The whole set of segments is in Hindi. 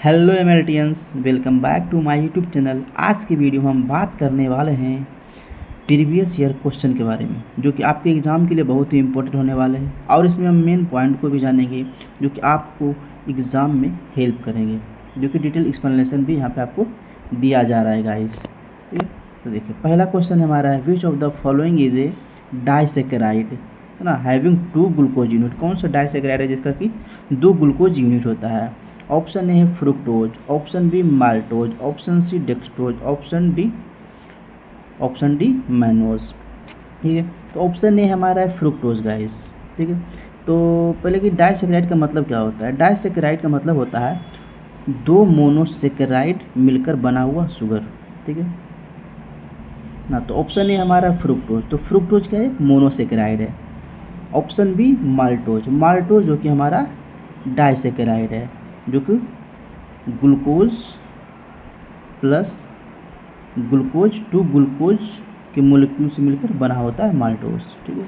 हेलो एमएलटीएंस, welcome back to my YouTube channel. आज की वीडियो में हम बात करने वाले हैं प्रीवियस ईयर क्वेश्चन के बारे में, जो कि आपके एग्ज़ाम के लिए बहुत ही इंपॉर्टेंट होने वाले हैं। और इसमें हम मेन पॉइंट को भी जानेंगे जो कि आपको एग्ज़ाम में हेल्प करेंगे, जो कि डिटेल एक्सप्लेनेशन भी यहाँ पे आपको दिया जा रहा है गाइस। ठीक है, तो देखिए पहला क्वेश्चन हमारा है, which of the following is A disaccharide, है ना, हैविंग 2 ग्लूकोज यूनिट। कौन सा डाइसेकेराइड है जिसका कि 2 ग्लूकोज यूनिट होता है? ऑप्शन ए है fructose, option B maltose, option C dextrose, option D mannose. ठीक है, तो ऑप्शन ए हमारा है फ्रुक्टोज गाइस। ठीक है, तो पहले कि डाइसेकेराइड का मतलब क्या होता है? डाइसेकेराइड का मतलब होता है 2 मोनोसेकेराइड मिलकर बना हुआ शुगर। ठीक है ना, तो ऑप्शन ए हमारा फ्रुक्टोज, तो फ्रुक्टोज क्या है? मोनोसेकेराइड है। ऑप्शन बी माल्टोज, माल्टोज जो कि हमारा डाइसेकेराइड है, जो कि ग्लूकोज प्लस ग्लूकोज 2 ग्लूकोज के मोलिक्यूल से मिलकर बना होता है माल्टोज। ठीक है,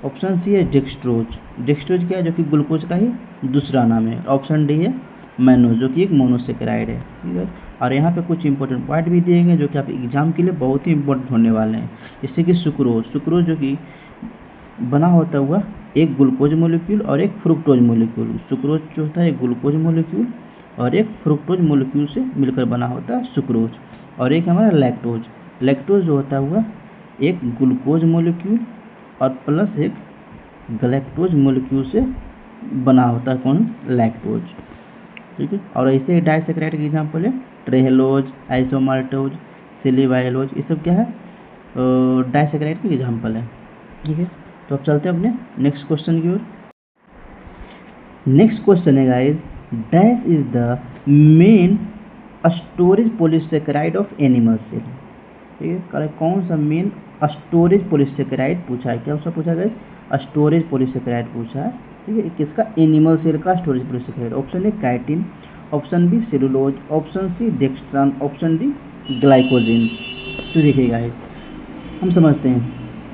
ऑप्शन सी है डेक्सट्रोज, डेक्सट्रोज क्या है? जो कि ग्लूकोज का ही दूसरा नाम है। ऑप्शन डी है मैनोज, जो कि एक मोनोसेकेराइड है। ठीक है, और यहाँ पे कुछ इंपॉर्टेंट पॉइंट भी दिए गए जो कि आप एग्जाम के लिए बहुत ही इंपॉर्टेंट होने वाले हैं, जैसे कि सुक्रोज, सुक्रोज जो कि बना होता हुआ एक ग्लूकोज मोलिक्यूल और एक फ्रुक्टोज मोलिक्यूल। सुक्रोज जो होता है एक ग्लूकोज मोलिक्यूल और एक फ्रुक्टोज मोलिक्यूल से मिलकर बना होता है सुक्रोज। और एक हमारा लैक्टोज, लैक्टोज जो होता हुआ एक ग्लूकोज मोलिक्यूल और प्लस एक गलैक्टोज मोलिक्यूल से बना होता है कौन? लैक्टोज। ठीक है, और ऐसे ही डाइसेकेराइड के एग्जाम्पल है ट्रेहेलोज, आइसोमाल्टोज, सिलीवाइलोज, ये सब क्या है? डाइसेकेराइड के एग्जाम्पल है। ठीक है, तो अब चलते हैं अपने नेक्स्ट क्वेश्चन की ओर। नेक्स्ट क्वेश्चन है guys, dash is the main storage polysaccharide of animal cell. ठीक है, कौन सा मेन स्टोरेज पॉलीसेकेराइड पूछा है? क्या उसका पूछा गाइस? स्टोरेज पॉलीसेकेराइड पूछा है। ठीक है, किसका? एनिमल सेल का storage polysaccharide. Option A chitin, option B cellulose, option C dextran, option D glycogen. तो देखिए गाइस, हम समझते हैं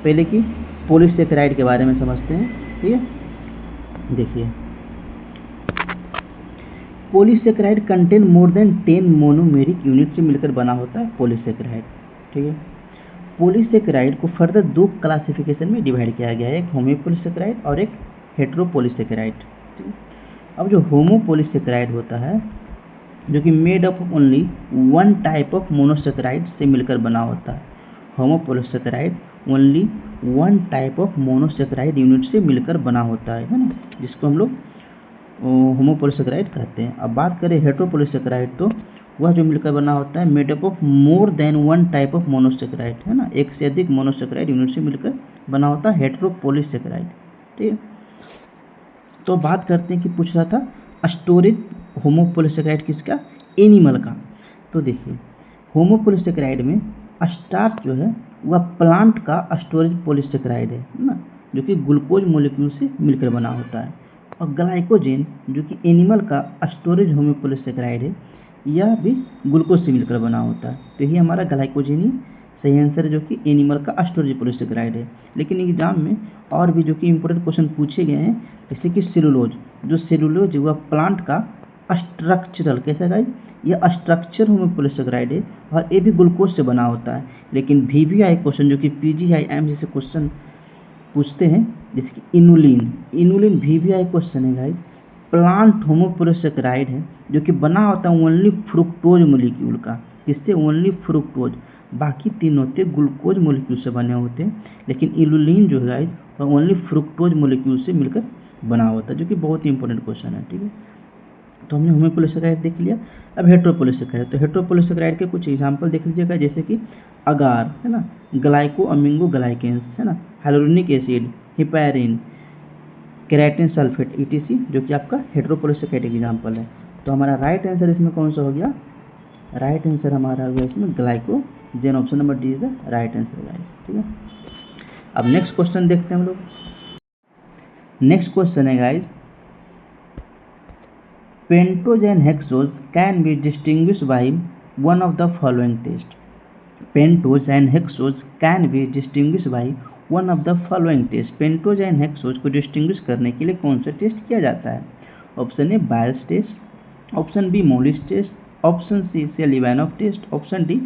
पहले कि पॉलीसेकेराइड के बारे में समझते हैं। ठीक है, देखिए polysaccharide contain more than 10 monomeric unit से मिलकर बना होता है पॉलीसेकेराइड। ठीक है, पॉलीसेकेराइड को फर्दर 2 क्लासिफिकेशन में डिवाइड किया गया है, एक होमोपॉलीसेकेराइड और एक हेटेरोपॉलीसेकेराइड। अब जो होमोपॉलीसेकेराइड होता है, जो कि made up only 1 type of monosaccharide से मिलकर बना होता है। Homopolysaccharide only 1 type of monosaccharide unit से मिलकर बना होता है ना, जिसको हम लोग होमोपॉलीसेकेराइड कहते हैं। अब बात करें हेटेरोपॉलीसेकेराइड, तो वह जो मिलकर बना होता है made up of more than 1 type of monosaccharide, है ना, एक से अधिक मोनोसेकेराइड यूनिट से मिलकर बना होता है हेटेरोपॉलीसेकेराइड। ठीक है, तो बात करते हैं कि पूछ रहा था स्टोरेज होमोपॉलीसेकेराइड किसका? एनिमल का। तो देखिए होमोपॉलीसेकेराइड में स्टार्च जो है वह प्लांट का स्टोरेज पॉलीसेकेराइड है ना, जो कि ग्लूकोज मोलिक्यूल से मिलकर बना होता है। और ग्लाइकोजेन जो कि एनिमल का स्टोरेज होमोपॉलीसेकेराइड है, यह भी ग्लूकोज से मिलकर बना होता है। तो यही हमारा ग्लाइकोजेन ही सही आंसर है, जो कि एनिमल का स्टोरेज पॉलीसेकेराइड है। लेकिन एग्जाम में और भी जो कि इंपॉर्टेंट क्वेश्चन पूछे गए हैं, जैसे कि सेलुलोज, जो सेलुलोज वह प्लांट का स्ट्रक्चरल, कैसा गाइस? यह स्ट्रक्चर होमोपॉलीसेकेराइड है और ये भी ग्लूकोज से बना होता है। लेकिन वीवीआई क्वेश्चन, जो कि पीजीआईएम जैसे क्वेश्चन पूछते हैं, जैसे कि इनुलिन, इनुलिन वीवीआई क्वेश्चन है गाइस, प्लांट होमोपॉलीसेकेराइड है जो कि बना होता है ओनली फ्रुक्टोज मोलिक्यूल का। किससे? ओनली फ्रुक्टोज, बाकी 3 होते ग्लूकोज मोलिक्यूल से बने होते हैं। लेकिन इनुलिन जो है गाइस वह ओनली फ्रुक्टोज मोलिक्यूल से मिलकर बना होता है, जो कि बहुत ही इंपॉर्टेंट क्वेश्चन है। ठीक है, तो हमने होमोपॉलीसेकेराइड देख लिया। अब हेटेरोपॉलीसेकेराइड, तो हेटेरोपॉलीसेकेराइड के कुछ एग्जांपल देख लीजिएगा, जैसे कि अगार, है ना, ग्लाइको अमीनो ग्लाइकेंस, है ना, hyaluronic acid, heparin, keratin sulphate, etc, जो कि आपका हेटेरोपॉलीसेकेराइड एग्जांपल है। तो हमारा राइट आंसर इसमें कौन सा हो गया? राइट आंसर हमारा हो गया इसमें glycogen. Option number D is the right answer guys. ठीक है, अब नेक्स्ट क्वेश्चन देखते हैं हम लोग। नेक्स्ट क्वेश्चन है guys, pentose and hexose can be distinguished by one of the following test. Pentose and hexose can be distinguished by one of the following test. Pentose and hexose को डिस्टिंग्विश करने के लिए कौन सा टेस्ट किया जाता है? Option A Bial's test, option B mollies test, option C Seliwanoff test, option D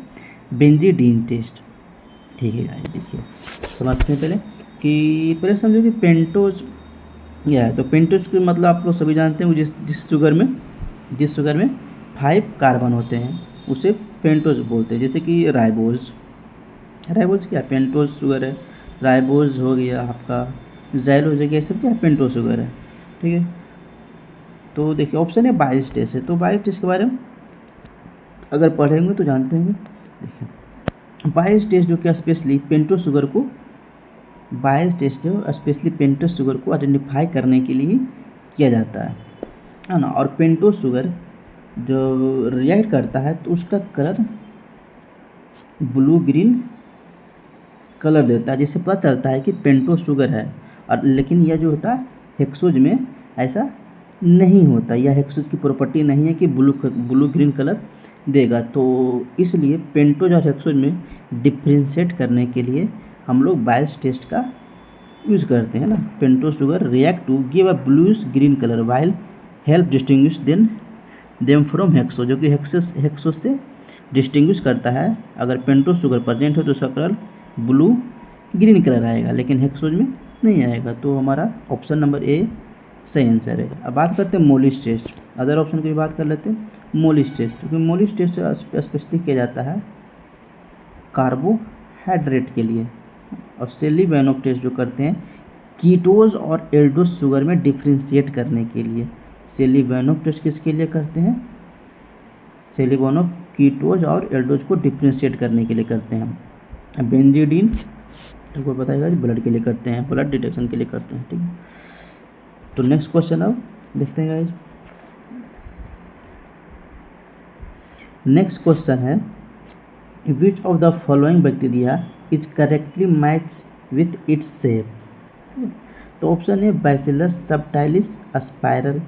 benzidine test. ठीक है गाइस, देखिए समझते हैं पहले कि पहले समझो कि पेंटोज क्या है। तो पेंटोज के मतलब आप लोग सभी जानते हैं, जिस शुगर में 5 कार्बन होते हैं उसे पेंटोज बोलते हैं। जैसे कि राइबोज क्या है, पेंटोज शुगर है। राइबोज हो गया आपका, ज़ैलोज हो गया, सब क्या पेंटोज शुगर है। ठीक है, तो देखिए ऑप्शन है बाइस टेस्ट है। तो बाइस टेस्ट के बारे में अगर पढ़ेंगे तो जानते हैं। देखिए बाइस टेस्ट जो कि स्पेशली पेंटोज शुगर को आइडेंटिफाई करने के लिए किया जाता है ना। और पेंटोज शुगर जो रिएक्ट करता है तो उसका कलर ब्लू ग्रीन कलर देता है, जिससे पता चलता है कि पेंटोज शुगर है। और लेकिन यह जो होता है हेक्सोज में ऐसा नहीं होता, यह हेक्सोज की प्रॉपर्टी नहीं है कि ब्लू ग्रीन कलर देगा। तो इसलिए पेंटोज और हेक्सोज में डिफ्रेंशिएट करने के लिए हम लोग बाइस टेस्ट का यूज करते हैं ना। Pentose sugar react to give a bluish green colour while help distinguish them from hexose, जो कि हेक्सो से डिस्टिंग्विश करता है। अगर पेंटोज शुगर प्रेजेंट हो तो उसका कलर ब्लू ग्रीन कलर आएगा, लेकिन हेक्सोज में नहीं आएगा। तो हमारा ऑप्शन नंबर ए सही आंसर है। अब बात करते हैं मोलिस टेस्ट। अदर ऑप्शन की बात कर लेते हैं। मोलिस टेस्ट, क्योंकि मोलिस टेस्ट स्पेसिफिक किया जाता है कार्बोहाइड्रेट के लिए। और सेलिवानोव टेस्ट जो करते हैं कीटोज और एल्डोज शुगर में डिफ्रेंशिएट करने के लिए। सेलिवानोव टेस्ट किसके लिए करते हैं? सेलिवानोव कीटोज और एल्डोज को डिफ्रेंशिएट करने के लिए करते हैं। बेंजीडीन आपको बताएगा ब्लड के लिए करते हैं, ब्लड डिटेक्शन के लिए करते हैं। ठीक है, तो नेक्स्ट क्वेश्चन अब देखते हैं गाइस। नेक्स्ट क्वेश्चन है which of the following bacteria is correctly match with its shape. तो ऑप्शन है Bacillus subtilis spiral,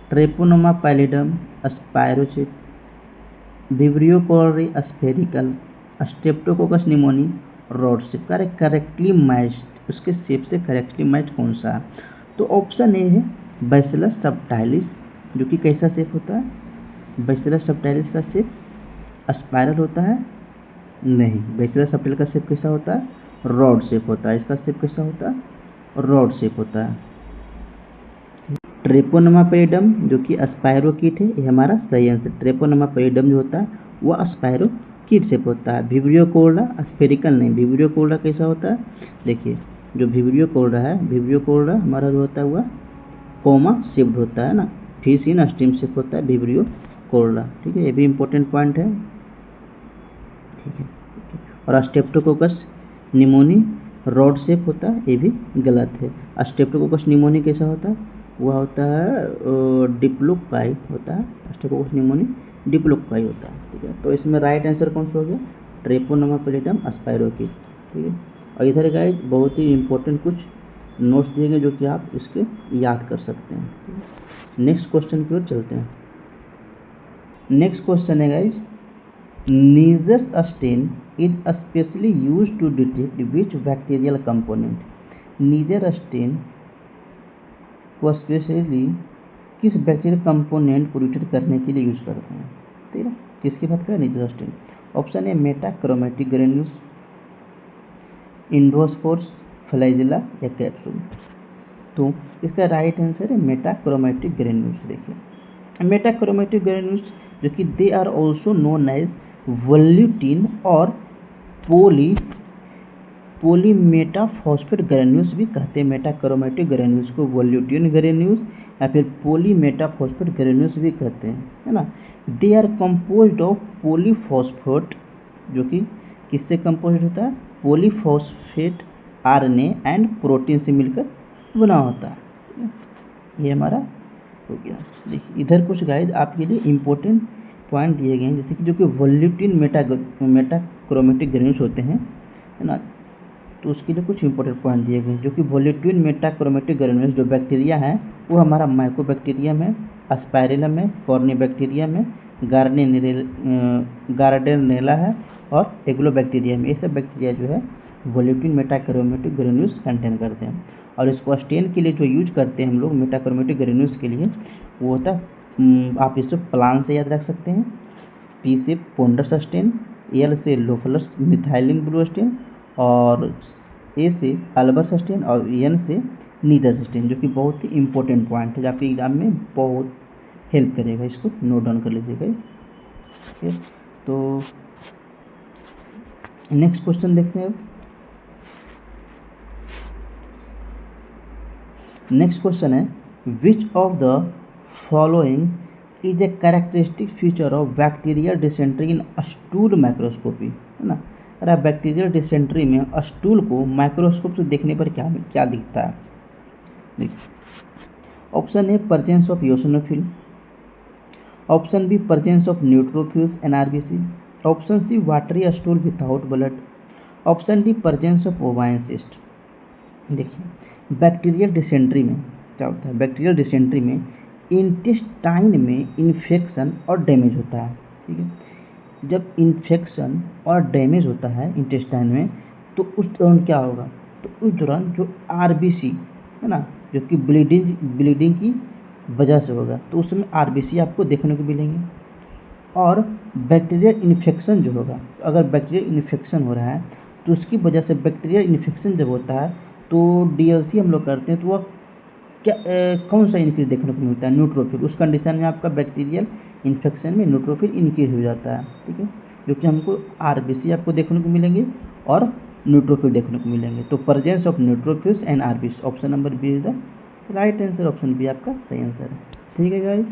Treponema pallidum spirochete, Vibrio cholerae spherical, Streptococcus pneumoniae rod shape. Correctly match, उसके शेप से करेक्टली मैच कौन सा है? तो ऑप्शन ए है बैसिलस सबटाइलिस, जो कि कैसा शेप होता है? बैसिलस सबटाइलिस का शेप स्पाइरल होता है? नहीं, बैसिलस सबटाइलिस का शेप कैसा होता है? रॉड शेप होता है। इसका शेप कैसा होता है? रॉड शेप होता है। ट्रेपोनोमा पैलिडम जो कि स्पाइरोकीट है, ये हमारा सही आंसर। ट्रेपोनोमा पैलिडम जो होता है वह स्पाइरोकीट शेप होता है। विब्रियो कोरडा स्फेरिकल नहीं। विब्रियो कोरडा कैसा होता है? देखिए जो विब्रियो कोरडा है, विब्रियो कोरडा हमारा जो होता है वह कोमा शेप्ड होता है ना, फिश इन स्टीम शेप होता है विब्रियो कोरडा। ठीक है, ये भी इम्पोर्टेंट पॉइंट है। ठीक है, और स्ट्रेप्टोकोकस निमोनी रॉड शेप होता है, ये भी गलत है। स्ट्रेप्टोकोकस निमोनी कैसा होता है? वह होता है डिप्लोकाई होता है। स्ट्रेप्टोकोकस निमोनी डिप्लोकाई होता है। ठीक है, तो इसमें राइट आंसर कौन सा हो गया? ट्रेपोनोमा पैलिडम स्पाइरोकीट। ठीक है, और इधर गाइस बहुत ही इंपॉर्टेंट कुछ नोट्स दिए गए जो कि आप इसके याद कर सकते हैं। नेक्स्ट क्वेश्चन की ओर चलते हैं। नेक्स्ट क्वेश्चन है guys, Neisser's stain is specially used to detect which bacterial component. Neisser stain को स्पेशली किस बैक्टीरियल कंपोनेंट को डिटेक्ट करने के लिए यूज करते हैं? ठीक है, किसकी बात करें? नीजर स्टेन। ऑप्शन है मेटाक्रोमेटिक ग्रेन्यूल्स, इंडोस्पोर्स, फ्लैजिला या कैप्सूल। तो इसका राइट आंसर है मेटाक्रोमेटिक ग्रेन्यूल्स। देखिए मेटाक्रोमेटिक ग्रेन्यूल्स जो कि they are also known as volutin और पॉलीमेटाफॉस्फेट ग्रेन्यूल्स भी कहते हैं। मेटाक्रोमेटिक ग्रेन्यूल्स को वोल्यूटिन ग्रेन्यूल्स या फिर पॉलीमेटाफॉस्फेट ग्रेन्यूल्स भी कहते हैं, है ना। They are composed of polyphosphate, जो कि किससे कंपोज्ड होता है? पॉलीफॉस्फेट आरएनए एंड प्रोटीन से मिलकर बना होता है। ये हमारा हो गया। देखिए इधर कुछ गाइस आपके लिए इम्पोर्टेंट पॉइंट दिए गए हैं, जैसे कि जो कि वोल्यूटिन मेटाक्रोमेटिक ग्रेन्यूल्स होते हैं, है ना। तो उसके लिए कुछ इंपॉर्टेंट पॉइंट दिए गए हैं, जो कि वोल्यूटिन मेटाक्रोमेटिक ग्रेन्यूल्स जो बैक्टीरिया है वो हमारा माइकोबैक्टीरियम है, स्पाइरेलम है, कॉर्निबैक्टीरियम है, गार्डेनेला है और एग्लोबैक्टीरियम। ये सब बैक्टीरिया जो है वोल्यूटिन मेटाक्रोमेटिक ग्रेन्यूल्स कंटेन करते हैं। और इसको स्टेन के लिए जो यूज करते हैं हम लोग मेटाक्रोमेटिक ग्रेन्यूल्स के लिए, वो होता है आप इसे प्लान से याद रख सकते हैं। पी से पोंडर सस्टेन, एल से लोफलस मिथाइलिन ब्लूस्टेन और ए से अल्बर सस्टेन और एन से नीदर सस्टेन, जो कि बहुत ही इंपॉर्टेंट पॉइंट है जो आपके एग्जाम में बहुत हेल्प करेगा। इसको नोट डाउन कर लीजिएगा। ठीक है, तो नेक्स्ट क्वेश्चन देखते हैं। नेक्स्ट क्वेश्चन है, which of the following is a characteristic feature of bacterial dysentery in stool microscopy, है ना। अरे बैक्टीरियल डिसेंट्री में स्टूल को माइक्रोस्कोप से देखने पर क्या क्या दिखता है। देखिए, option A presence of eosinophil, option B presence of neutrophils NRBC, option C watery stool without blood, option D presence of ova in cyst. देखिए, बैक्टीरियल डिसेंट्री में क्या होता है, बैक्टीरियल डिसेंट्री में इंटेस्टाइन में इन्फेक्शन और डैमेज होता है। ठीक है, जब इन्फेक्शन और डैमेज होता है इंटेस्टाइन में, तो उस दौरान क्या होगा, तो उस दौरान जो आरबीसी है ना, जो कि ब्लीडिंग की वजह से होगा, तो उसमें आरबीसी आपको देखने को मिलेंगे। और बैक्टीरियल इन्फेक्शन जो होगा, अगर बैक्टीरियल इन्फेक्शन हो रहा है तो उसकी वजह से बैक्टीरियल इन्फेक्शन जब होता है तो डीएलसी हम लोग करते हैं, तो वह क्या कौन सा इंक्रीज देखने को मिलता है, न्यूट्रोफिल। उस कंडीशन में आपका बैक्टीरियल इन्फेक्शन में न्यूट्रोफिल इंक्रीज हो जाता है। ठीक है, जो कि हमको आरबीसी आपको देखने को मिलेंगे और न्यूट्रोफिल देखने को मिलेंगे। तो presence of neutrophils and RBC, option number B is the right answer. Option B आपका सही आंसर है। ठीक है गाइस,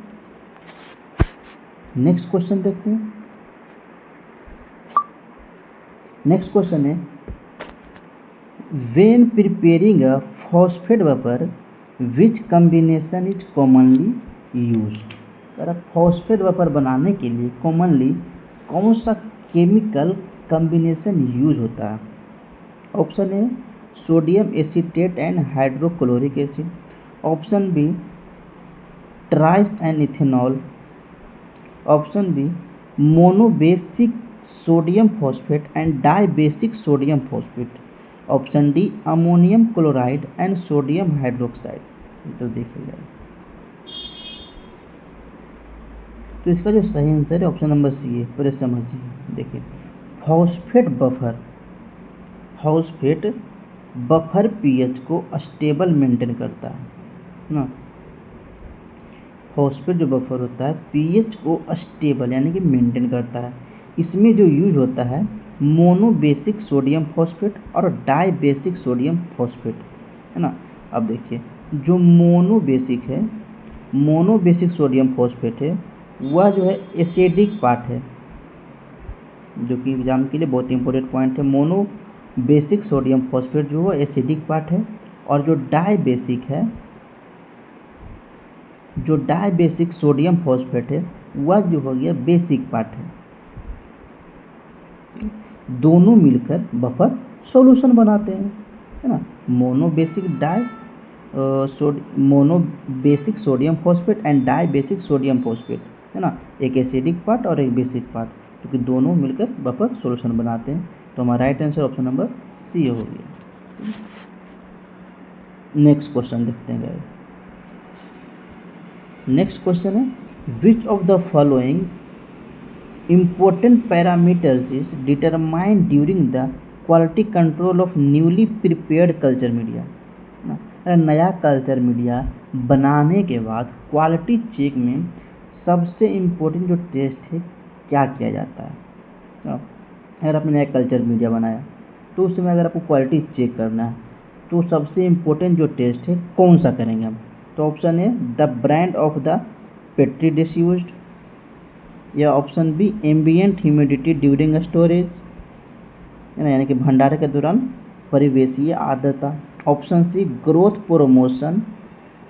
नेक्स्ट क्वेश्चन देखते हैं। नेक्स्ट क्वेश्चन है, when preparing a phosphate vapour which combination is commonly used. अगर फॉस्फेट वेपर बनाने के लिए कॉमनली कौन सा केमिकल कॉम्बिनेशन यूज होता है। Option A sodium acetate and hydrochloric acid, option B Tris and ethanol, option B monobasic sodium phosphate and dibasic sodium phosphate, option D ammonium chloride and sodium hydroxide. तो देखिएगा, तो इसका जो सही आंसर है ऑप्शन नंबर सी है। पूरे समझिए, देखिए फॉस्फेट बफर पीएच को स्टेबल मेंटेन करता है ना। फॉस्फेट जो बफर होता है पीएच को स्टेबल यानी कि मेंटेन करता है। इसमें जो यूज होता है मोनोबेसिक सोडियम फॉस्फेट और डाइबेसिक सोडियम फॉस्फेट, है ना। अब देखिए, जो मोनोबेसिक सोडियम फॉस्फेट है वह जो है एसिडिक पार्ट है, जो कि एग्जाम के लिए बहुत इंपॉर्टेंट पॉइंट है। मोनोबेसिक सोडियम फॉस्फेट जो है एसिडिक पार्ट है, और जो डाइबेसिक सोडियम फॉस्फेट है वह जो हो गया बेसिक पार्ट है। दोनों मिलकर बफर सॉल्यूशन बनाते हैं, है ना। Monobasic sodium phosphate and dibasic sodium phosphate, है ना, एक एसिडिक पार्ट और एक बेसिक पार्ट, क्योंकि दोनों मिलकर बफर सॉल्यूशन बनाते हैं। तो हमारा right answer option number C हो गया। नेक्स्ट क्वेश्चन देखते हैं गाइस। नेक्स्ट क्वेश्चन है, which of the following important parameters is determined during the quality control of newly prepared culture media। नया कल्चर मीडिया बनाने के बाद क्वालिटी चेक में सबसे इम्पोर्टेंट जो टेस्ट है क्या किया जाता है। अगर आपने नया कल्चर मीडिया बनाया तो उस समय अगर आपको क्वालिटी चेक करना है तो सबसे इम्पोर्टेंट जो टेस्ट है कौन सा करेंगे हम। तो ऑप्शन है the brand of the petri dish used, या option B ambient humidity during storage, यानी कि भंडारण के दौरान परिवेशीय आर्द्रता, ऑप्शन सी ग्रोथ प्रोमोशन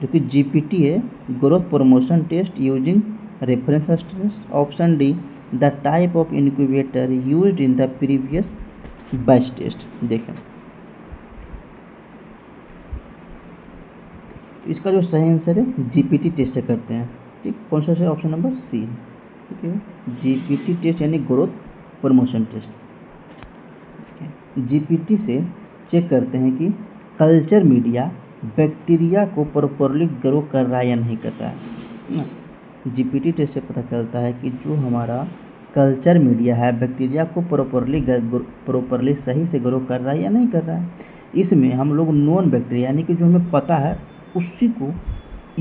जो कि जीपीटी है, growth promotion test using reference strains, option D the type of incubator used in the previous batch test. देखें, इसका जो सही आंसर है जीपीटी टेस्ट से करते हैं। ठीक, कौन सा है, ऑप्शन नंबर सी। ठीक है, जीपीटी टेस्ट यानी ग्रोथ प्रमोशन टेस्ट। जीपीटी से चेक करते हैं कि कल्चर मीडिया बैक्टीरिया को प्रॉपरली ग्रो कर रहा है या नहीं कर रहा है ना। जीपीटी टेस्ट से पता चलता है कि जो हमारा कल्चर मीडिया है बैक्टीरिया को प्रॉपरली सही से ग्रो कर रहा है या नहीं कर रहा है। इसमें हम लोग नॉन बैक्टीरिया यानी कि जो हमें पता है उसी को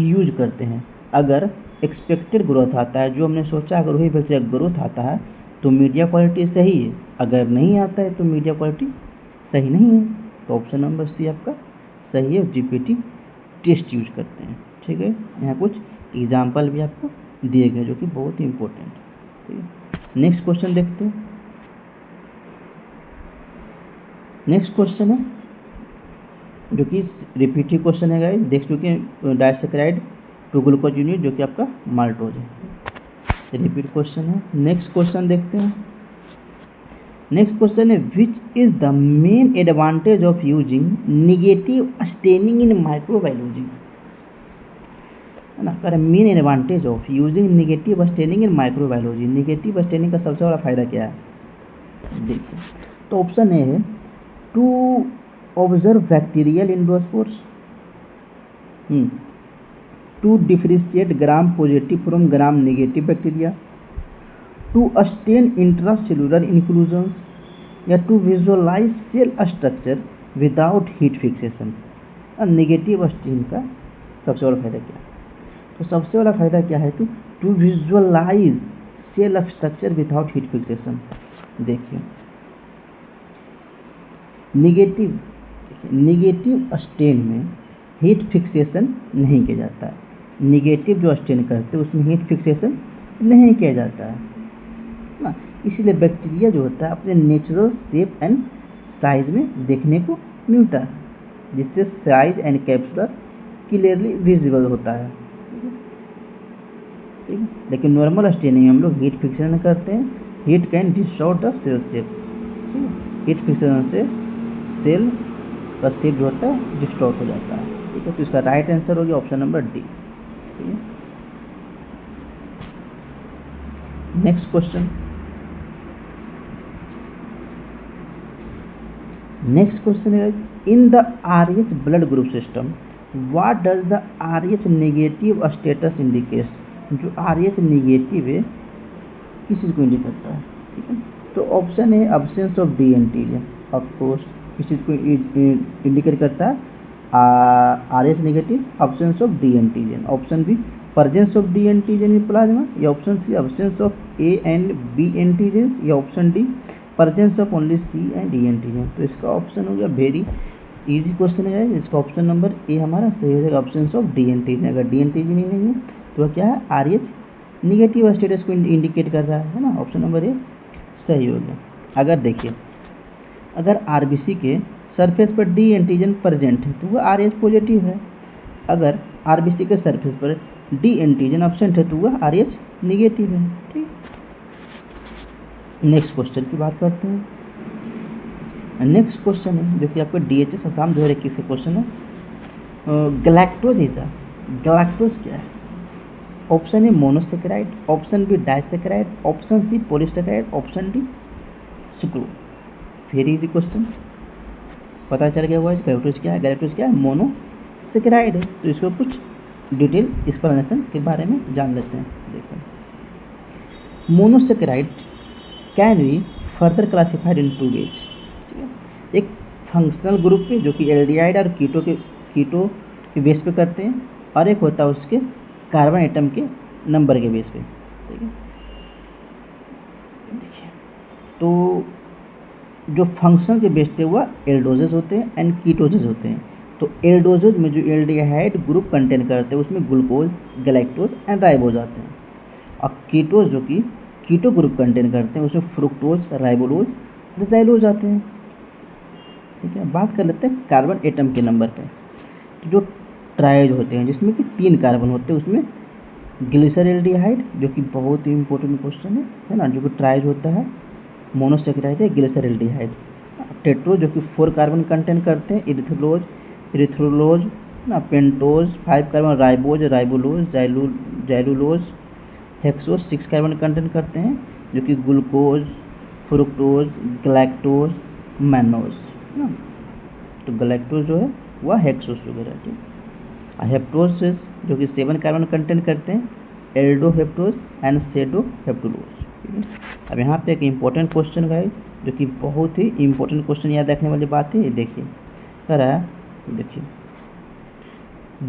यूज करते हैं। अगर एक्सपेक्टेड ग्रोथ आता है, जो हमने सोचा अगर वही बैक्टीरिया ग्रोथ आता है तो मीडिया क्वालिटी सही है, अगर नहीं आता है तो मीडिया क्वालिटी सही नहीं है। तो ऑप्शन नंबर सी आपका सही है, जीपीटी टेस्ट यूज करते हैं। ठीक है, यहाँ कुछ एग्जाम्पल भी आपको दिए गए जो कि बहुत ही इंपॉर्टेंट है। ठीक है, नेक्स्ट क्वेश्चन देखते हैं। नेक्स्ट क्वेश्चन है जो कि रिपीटिव क्वेश्चन है गाइस, देख चुके हैं डाइसैकेराइड टू ग्लूकोज यूनिट जो कि आपका माल्टोज है। रिपीट क्वेश्चन है। नेक्स्ट क्वेश्चन देखते हैं। नेक्स्ट क्वेश्चन है which is the main advantage of using negative staining in microbiology, है ना। कर main advantage of using negative staining in microbiology, negative staining का सबसे बड़ा फायदा क्या है देखिए। तो ऑप्शन ए है to observe bacterial endospores, to differentiate gram positive from gram negative bacteria, to stain intracellular inclusion, या to visualise cell structure without heat fixation. Negative stain का सबसे बड़ा फायदा क्या है? तो सबसे बड़ा फायदा क्या है? To visualise cell structure without heat fixation. देखिए निगेटिव स्टेन में हीट फिक्सेशन नहीं किया जाता है। निगेटिव जो स्टेन करते हैं उसमें हीट फिक्सेशन नहीं किया जाता है ना, इसलिए बैक्टीरिया जो होता है अपने नेचुरल शेप एंड साइज में देखने को मिलता है, जिससे size and capsular clearly visible होता है। ठीक है, लेकिन नॉर्मल स्टेनिंग हम लोग हीट फिक्सेशन करते हैं। Heat can distort the cell shape, heat fixation से सेल का शेप जो होता है डिस्टॉर्ट हो जाता है। ठीक है, तो इसका राइट आंसर हो गया ऑप्शन नंबर डी। ठीक है, नेक्स्ट क्वेश्चन। नेक्स्ट क्वेश्चन है in the RH blood group system what does the RH negative status indicates. जो आरएच नेगेटिव है किस चीज को इंडिकेट करता है? ठीक है, तो ऑप्शन है absence of D antigen, of course किस चीज को इंडिकेट करता है? Rh negative, absence of D antigen. Option B presence of D antigen in plasma, या option C absence of A and B antigen, या option D presence of only C and D antigen. तो इसका ऑप्शन हो गया वेरी इजी क्वेश्चन है, इसका ऑप्शन नंबर ए हमारा सही हो जाएगा, अब्सेंस ऑफ डी एंटीजन। अगर डी एंटीजन ही नहीं है तो क्या है? आरएच निगेटिव स्टेटस को इंडिकेट कर रहा है ना, ऑप्शन नंबर ए सही हो गया। अगर देखिए अगर आरबीसी के सरफेस पर डी एंटीजन प्रेजेंट है तो वह आरएच पॉजिटिव है, अगर आरबीसी के सरफेस पर डी एंटीजन एब्सेंट है तो वह आरएच निगेटिव है। ठीक, नेक्स्ट क्वेश्चन की बात करते हैं। नेक्स्ट क्वेश्चन है जो कि आपको डीएचएस असम 2021 का क्वेश्चन है। गैलेक्टोज गैलेक्टोज क्या है? Option A monosaccharide, option B disaccharide, option C polysaccharide, option D sucrose. Very easy question, पता चल गया हुआ है गैलेक्टोज क्या है। गैलेक्टोज क्या है? मोनोसेकेराइड है। तो इसको कुछ डिटेल एक्सप्लेनेशन के बारे में जान लेते हैं। देखो monosaccharide can be further classified in 2 ways. एक फंक्शनल ग्रुप पे जो कि एल्डिहाइड और कीटो के बेस पे करते हैं, और एक होता है उसके कार्बन एटम के नंबर के बेस पे। ठीक है, देखिए तो जो फंक्शन के बेस पे वह एल्डोजेज होते हैं एंड कीटोजेज होते हैं। तो एल्डोजेज में जो एल्डिहाइड ग्रुप कंटेन करते हैं उसमें ग्लूकोज, गैलेक्टोज एंड राइबोज आते हैं, और कीटोज जो कि कीटो ग्रुप कंटेन करते हैं उसमें फ्रुक्टोज, राइबोलोज, ज़ाइलोज आते हैं। ठीक है, बात कर लेते हैं कार्बन एटम के नंबर पे। तो जो ट्राइज होते हैं जिसमें कि 3 कार्बन होते हैं उसमें ग्लिसरल्डिहाइड जो कि बहुत ही इंपॉर्टेंट क्वेश्चन है ना, जो कि ट्राइज होता है, मोनोसेकेराइड है ग्लिसरल्डिहाइड। टेट्रो जो कि 4 कार्बन कंटेन करते हैं, इरिथ्रोलोज ना, pentose 5 carbon, ribose, राइबोलोज, xylulose, hexose 6 carbon contain करते हैं जो कि ग्लूकोज, फ्रुक्टोज, गैलेक्टोज, मैनोज ना। तो गैलेक्टोज जो है वह हेक्सोज शुगर है। ठीक, हेप्टोज जो कि 7 कार्बन कंटेन करते हैं एल्डोहेप्टोज एंड सेडोहेप्टुलोज। ठीक है, अब यहाँ पे एक इम्पोर्टेंट क्वेश्चन गाइस, जो कि बहुत ही इम्पोर्टेंट क्वेश्चन याद रखने वाली बात है। ये देखिए कह रहा है, देखिए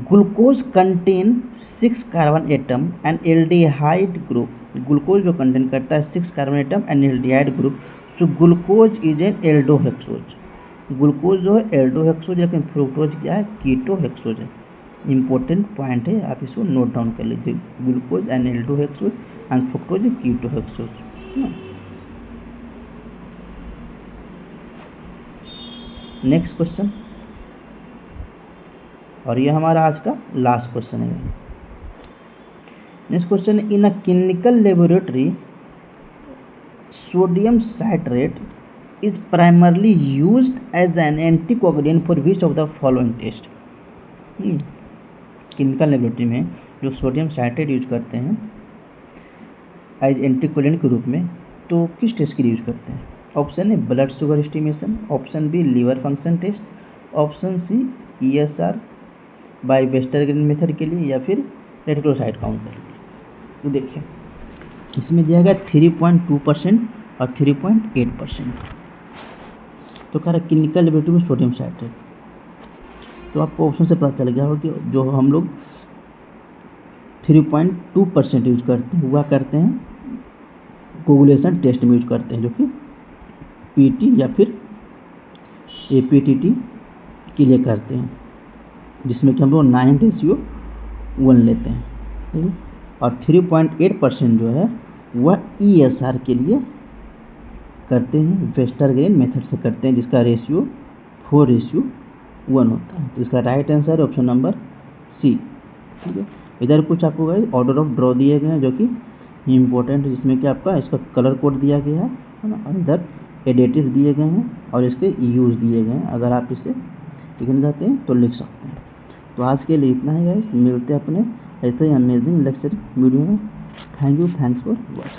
glucose contain 6 carbon atom and aldehyde group. Glucose जो कंटेन करता है 6 carbon atom and aldehyde group, so glucose is an aldohexose. Glucose जो है एल्डोहेक्सोज, लेकिन फ्रुक्टोज क्या है, कीटोहेक्सोज है। इंपॉर्टेंट पॉइंट है, आप इसको नोट डाउन कर लीजिए। Glucose and aldohexose and fructose ketohexose. Next question, और ये हमारा आज का लास्ट क्वेश्चन है। Next question, in a clinical laboratory sodium citrate is primarily used as an anticoagulant for which of the following test? Clinical laboratory में जो सोडियम साइट्रेट यूज करते हैं एज एंटीकोगुलेंट के रूप में, तो किस टेस्ट के लिए यूज करते हैं? Option A blood sugar estimation, option B liver function test, option C ESR by Westergren method के लिए, या फिर रेटिकुलोसाइट काउंटर। तो देखिए इसमें दिया गया 3.2% और 3.8%। तो कह रहा क्लिनिकल लेबोरेटरी में सोडियम साइट्रेट, तो आपको ऑप्शन से पता चल गया हो कि जो हम लोग 3.2% यूज करते हैं हुआ करते हैं कोगुलेशन टेस्ट में यूज करते हैं, जो कि PT या फिर APTT के लिए करते हैं, जिसमें कि हम लोग 9:1 लेते हैं। ठीक है, और 3.8% जो है वह ESR के लिए करते हैं, वेस्टरग्रेन मेथड से करते हैं, जिसका रेशियो 4:1 होता है। तो इसका right answer option number C. ठीक है, इधर कुछ आपको ऑर्डर ऑफ ड्रॉ दिए गए हैं जो कि इम्पोर्टेंट है, जिसमें कि आपका इसका कलर कोड दिया गया है ना, और इधर एडिटिव दिए गए हैं और इसके यूज दिए गए हैं। अगर आप इसे लिखना चाहते हैं तो लिख सकते हैं। तो आज के लिए इतना ही गाइस, मिलते हैं अपने ऐसे ही अमेजिंग लेक्चर वीडियो में। Thank you, thanks for watching.